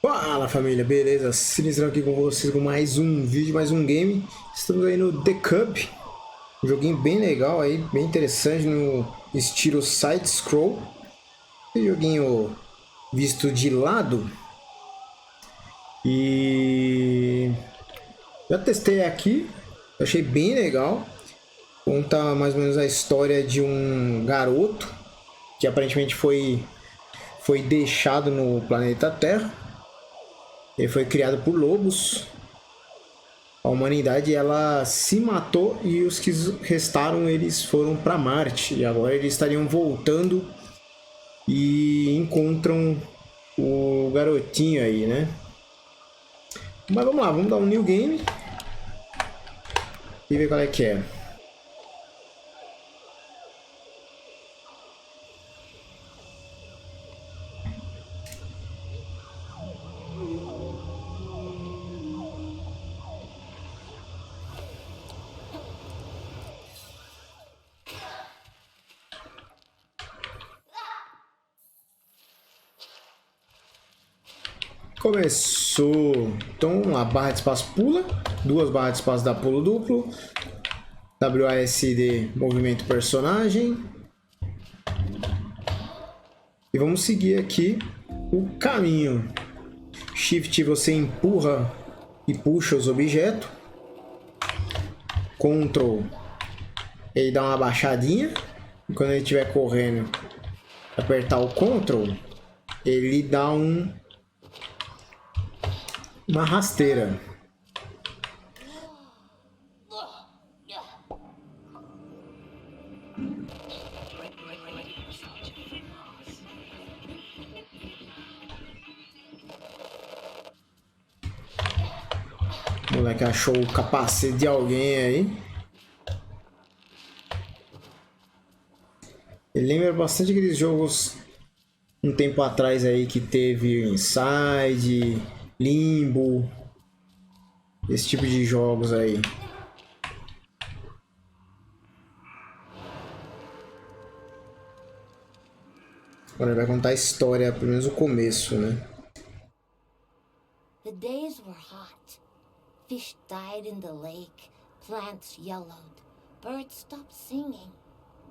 Fala família, beleza? Sinistro aqui com vocês com mais um vídeo, mais um game. Estamos aí no The CUB, um joguinho bem legal aí, bem interessante no estilo side-scroll. Um joguinho visto de lado. E já testei aqui, achei bem legal. Conta mais ou menos a história de um garoto que aparentemente foi deixado no planeta Terra. Ele foi criado por lobos. A humanidade ela se matou e os que restaram eles foram para Marte. E agora eles estariam voltando e encontram o garotinho aí, né? Mas vamos lá, vamos dar um new game e ver qual é que é. Começou. Então a barra de espaço pula, duas barras de espaço dá pulo duplo, WASD movimento personagem. E vamos seguir aqui o caminho. Shift você empurra e puxa os objetos. Ctrl ele dá uma baixadinha. E quando ele estiver correndo, apertar o Ctrl, ele dá uma rasteira. O moleque achou o capacete de alguém aí. Ele lembra bastante aqueles jogos um tempo atrás aí que teve Inside, Limbo, esse tipo de jogos aí. Agora vai contar a história, pelo menos o começo, né? The days were hot. Fish died in the lake, plants yellowed, birds stopped singing.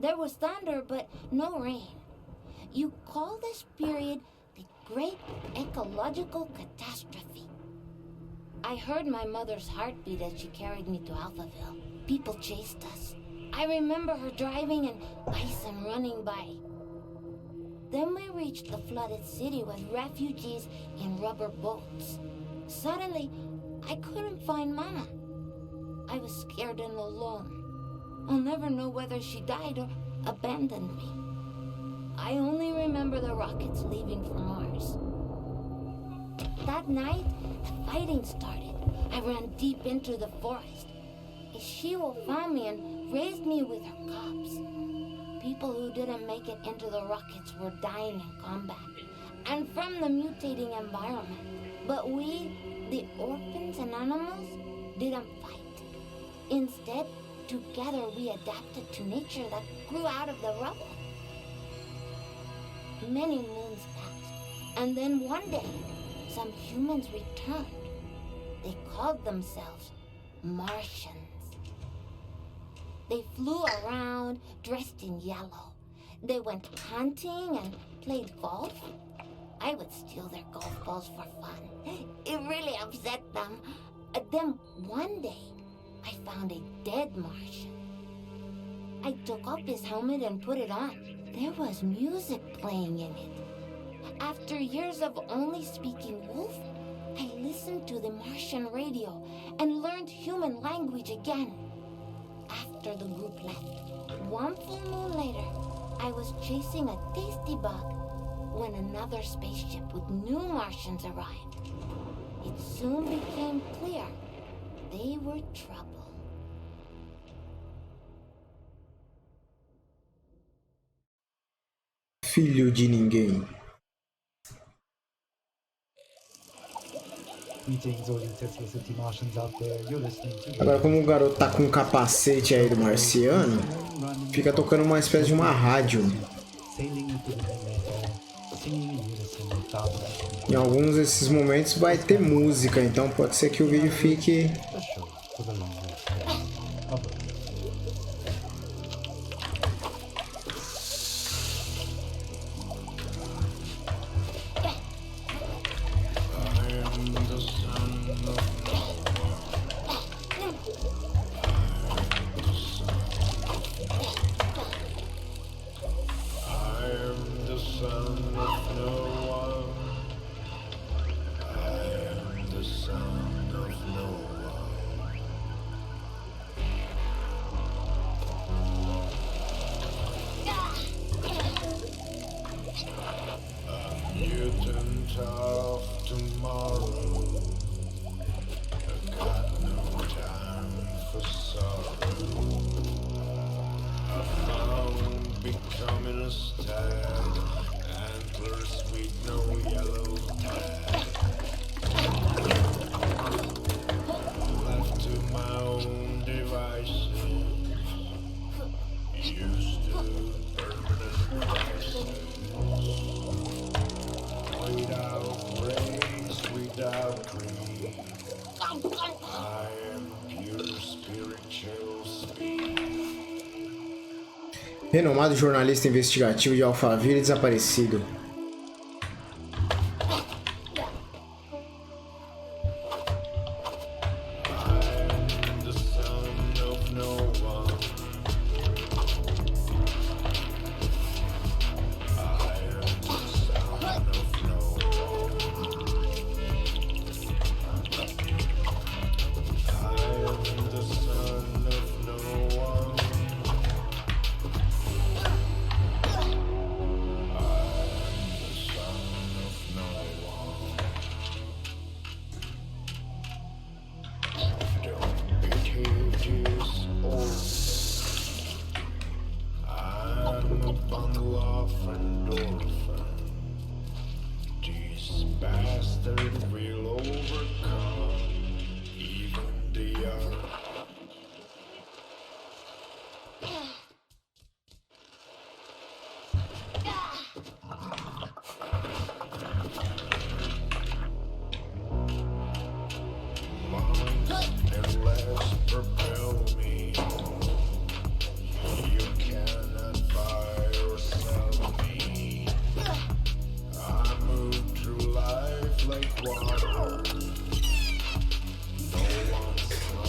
There was thunder, but no rain. You call this period the Great Ecological Catastrophe. I heard my mother's heartbeat as she carried me to Alphaville. People chased us. I remember her driving and bison running by. Then we reached the flooded city with refugees in rubber boats. Suddenly, I couldn't find Mama. I was scared and alone. I'll never know whether she died or abandoned me. I only remember the rockets leaving for Mars. That night, the fighting started. I ran deep into the forest. A she-wolf found me and raised me with her cubs. People who didn't make it into the rockets were dying in combat and from the mutating environment. But we, the orphans and animals, didn't fight. Instead, together we adapted to nature that grew out of the rubble. Many moons passed, and then one day, some humans returned. They called themselves Martians. They flew around, dressed in yellow. They went hunting and played golf. I would steal their golf balls for fun. It really upset them. Then one day, I found a dead Martian. I took off his helmet and put it on. There was music playing in it. After years of only speaking wolf, I listened to the Martian radio and learned human language again. After the group left, one full moon later, I was chasing a tasty bug when another spaceship with new Martians arrived. It soon became clear they were trouble. Filho de ninguém. Agora, como o garoto tá com um capacete aí do marciano, fica tocando uma espécie de uma rádio. Em alguns desses momentos vai ter música, então pode ser que o vídeo fique... Renomado jornalista investigativo de Alphaville desaparecido.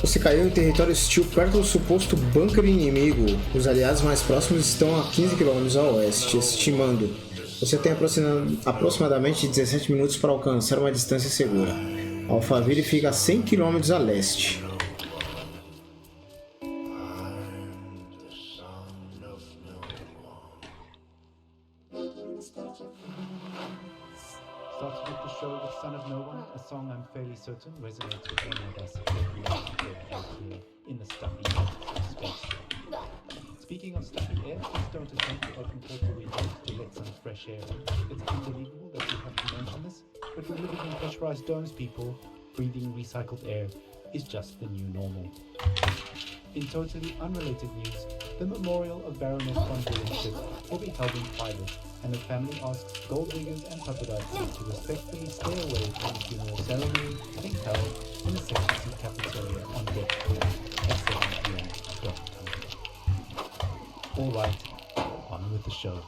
Você caiu em território hostil perto do suposto bunker inimigo. Os aliados mais próximos estão a 15 km a oeste, estimando. Você tem aproximadamente 17 minutos para alcançar uma distância segura. Alphaville fica a 100 km a leste. Started with the show The Son of No One, a song I'm fairly certain resonates with many of us here in the stuffy space. Speaking of stuffy air, please don't attempt to open portal windows to let some fresh air in. It's unbelievable that we have to mention this, but we're living in pressurized domes, people. Breathing recycled air is just the new normal. In totally unrelated news, the memorial of Baroness von Wilhelmsburg will be held in private, and the family asks gold diggers and puppetites to respectfully stay away from the funeral ceremony being held in the Section C cafeteria on deck at 7 p.m. local time. All right, on with the show.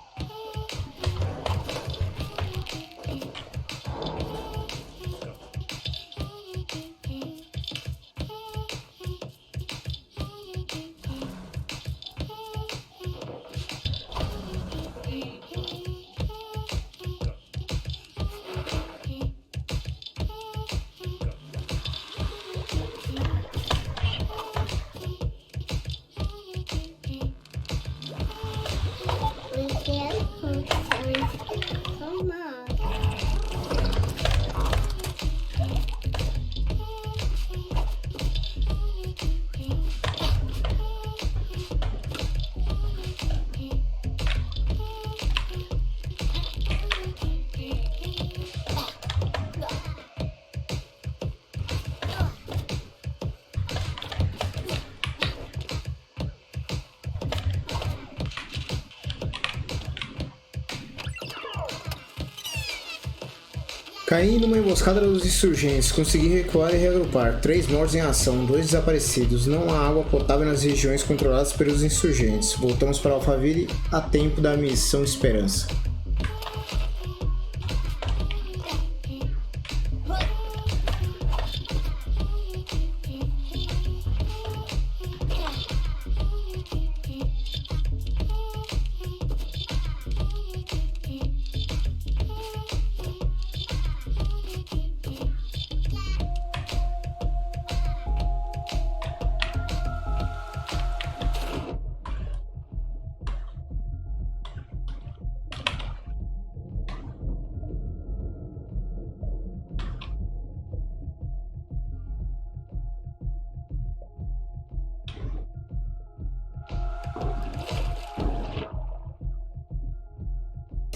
Caí numa emboscada dos insurgentes. Consegui recuar e reagrupar. 3 mortos em ação, 2 desaparecidos. Não há água potável nas regiões controladas pelos insurgentes. Voltamos para Alphaville a tempo da missão Esperança.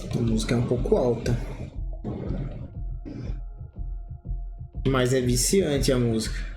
A música é um pouco alta, mas é viciante a música.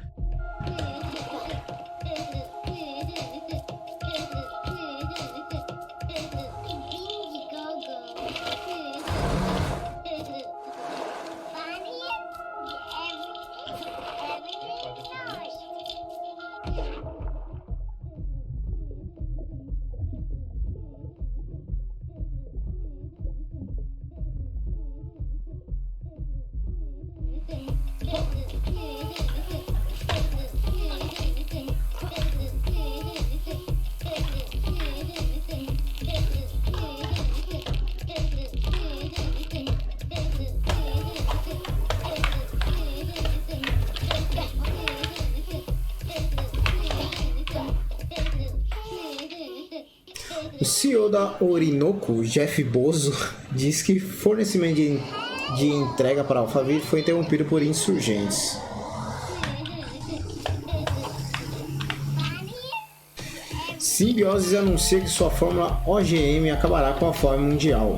O CEO da Orinoco, Jeff Bezos, diz que fornecimento de entrega para Alphaville foi interrompido por insurgentes. Simbiose anuncia que sua fórmula OGM acabará com a fome mundial.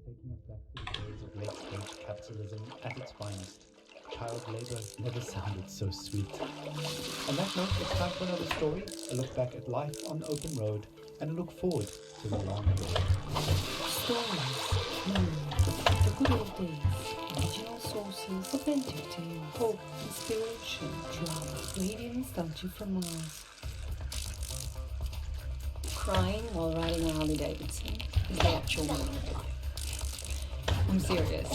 Taking us back to the days of late-stage capitalism at its finest. Child labor never sounded so sweet. On that note, it's time for another story, a look back at life on open road, and a look forward to the long road. Stories. The good old days. Original sources, authentic tales, hope, inspiration, drama, radio nostalgia from Mars. Crying while riding a Harley Davidson is the actual meaning of life. I'm serious.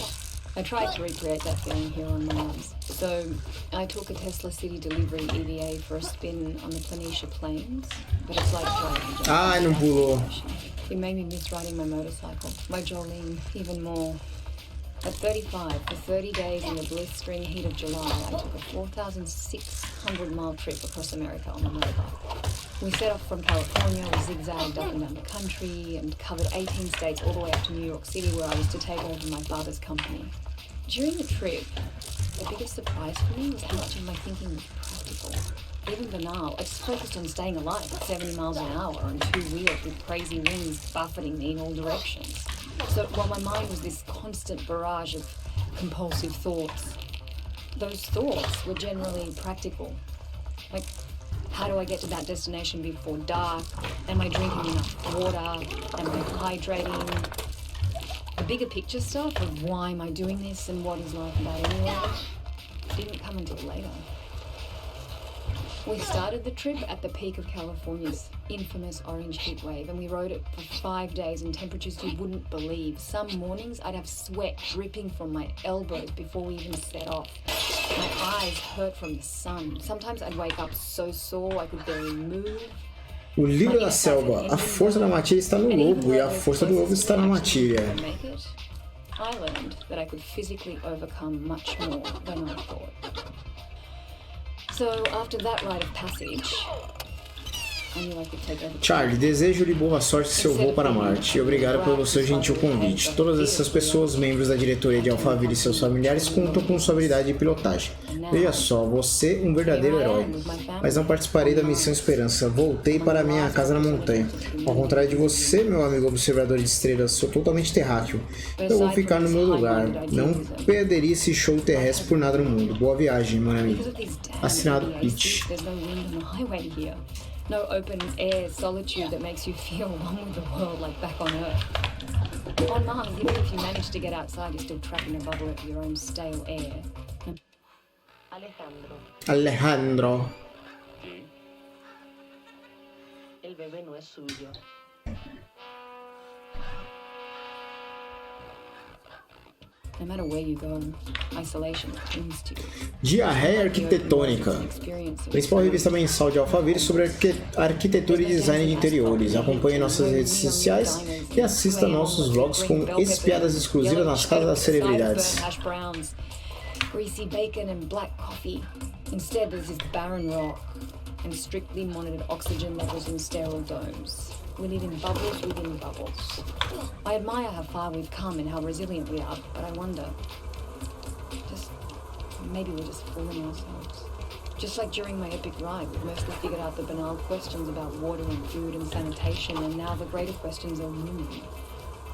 I tried to recreate that feeling here on Mars. So I took a Tesla City Delivery EVA for a spin on the Planitia Plains, but it's like driving. Não pulou. It made me miss riding my motorcycle, my Jolene, even more. At 35, for 30 days in the blistering heat of July, I took a 4,600-mile trip across America on a motorbike. We set off from California, we zigzagged up and down the country, and covered 18 states all the way up to New York City, where I was to take over my father's company. During the trip, the biggest surprise for me was how much of my thinking was practical. Even banal. I just focused on staying alive at 70 miles an hour on 2 wheels with crazy winds buffeting me in all directions. So while my mind was this constant barrage of compulsive thoughts, those thoughts were generally practical. Like, how do I get to that destination before dark? Am I drinking enough water? Am I hydrating? The bigger picture stuff of why am I doing this and what is life about anyway didn't come until later. We started the trip at the peak of California's infamous orange heat wave, and we rode it for 5 days in temperatures you wouldn't believe. Some mornings I'd have sweat dripping from my elbows before we even set off. My eyes hurt from the sun. Sometimes I'd wake up so sore I could barely move. O livro da selva, a força da matilha está no lobo e a força do lobo está na matilha. I learned that I could physically overcome much more than I thought. So after that rite of passage, I knew I could take over. Charlie, desejo-lhe boa sorte em seu voo para Marte e obrigado pelo seu gentil convite. Todas essas pessoas, membros da diretoria de Alphaville e seus familiares, contam com sua habilidade de pilotagem. Veja só, você um verdadeiro herói. Mas não participarei da missão Esperança. Voltei para minha casa na montanha. Ao contrário de você, meu amigo observador de estrelas, sou totalmente terráqueo. Eu vou ficar no meu lugar. Não perderia esse show terrestre por nada no mundo. Boa viagem, meu amigo. Assinado It. No open air solitude that makes you feel one with the world like back on Earth. On Mars, even if you manage to get outside, you're still trapped in a bubble of your own stale air. Alejandro. El bebé no es suyo. No matter where you go, isolation clings to you. Diarreia Arquitetônica. Principal revista mensal de Alphaville sobre arquitetura e design de interiores. Acompanhe nossas redes sociais e assista nossos vlogs com espiadas exclusivas nas casas das celebridades. Greasy bacon and black coffee. Instead, there's this barren rock and strictly monitored oxygen levels in sterile domes. We live in bubbles within bubbles. I admire how far we've come and how resilient we are, but I wonder, maybe we're just fooling ourselves. Just like during my epic ride, we've mostly figured out the banal questions about water and food and sanitation, and now the greater questions are looming.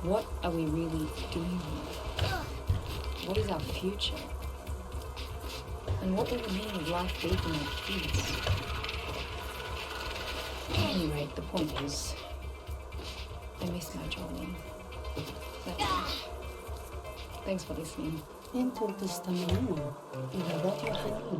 What are we really doing here? What is our future? And what will it mean of life be for my kids? At any rate, the point is, I miss my Jolene. That's it. Thanks for listening. Entonces esta mañana, en verdad yo fui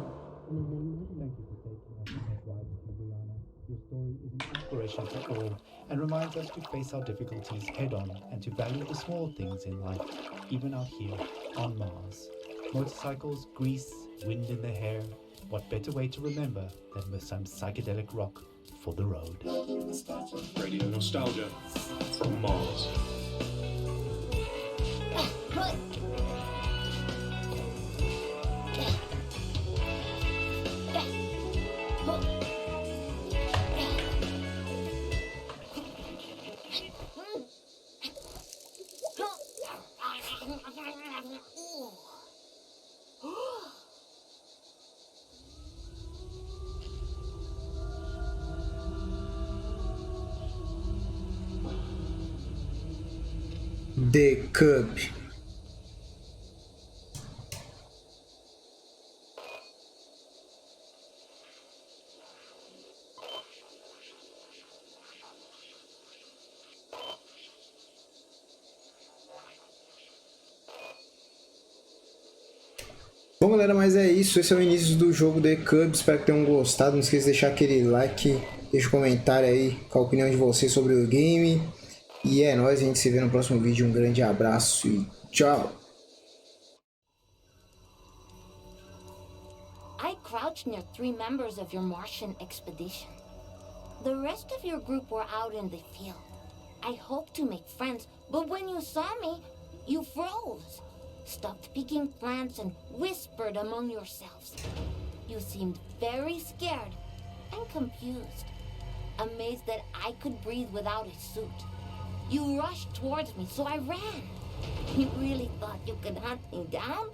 Thank you for taking us on that ride with you, Brianna. Your story is an inspiration for all and reminds us to face our difficulties head on and to value the small things in life, even out here on Mars. Motorcycles, grease, wind in the hair. What better way to remember than with some psychedelic rock for the road? Radio nostalgia from Mars. The CUB. Bom, galera, mas é isso. Esse é o início do jogo The CUB. Espero que tenham gostado. Não esqueça de deixar aquele like, deixa um comentário aí com a opinião de vocês sobre o game. E é nóis, a gente se vê no próximo vídeo. Um grande abraço e tchau! I crouched near 3 members of your Martian expedition. The rest of your group were out in the field. I hoped to make friends, but when you saw me, you froze. Stopped picking plants and whispered among yourselves. You seemed very scared and confused, amazed that I could breathe without a suit. You rushed towards me, so I ran. You really thought you could hunt me down?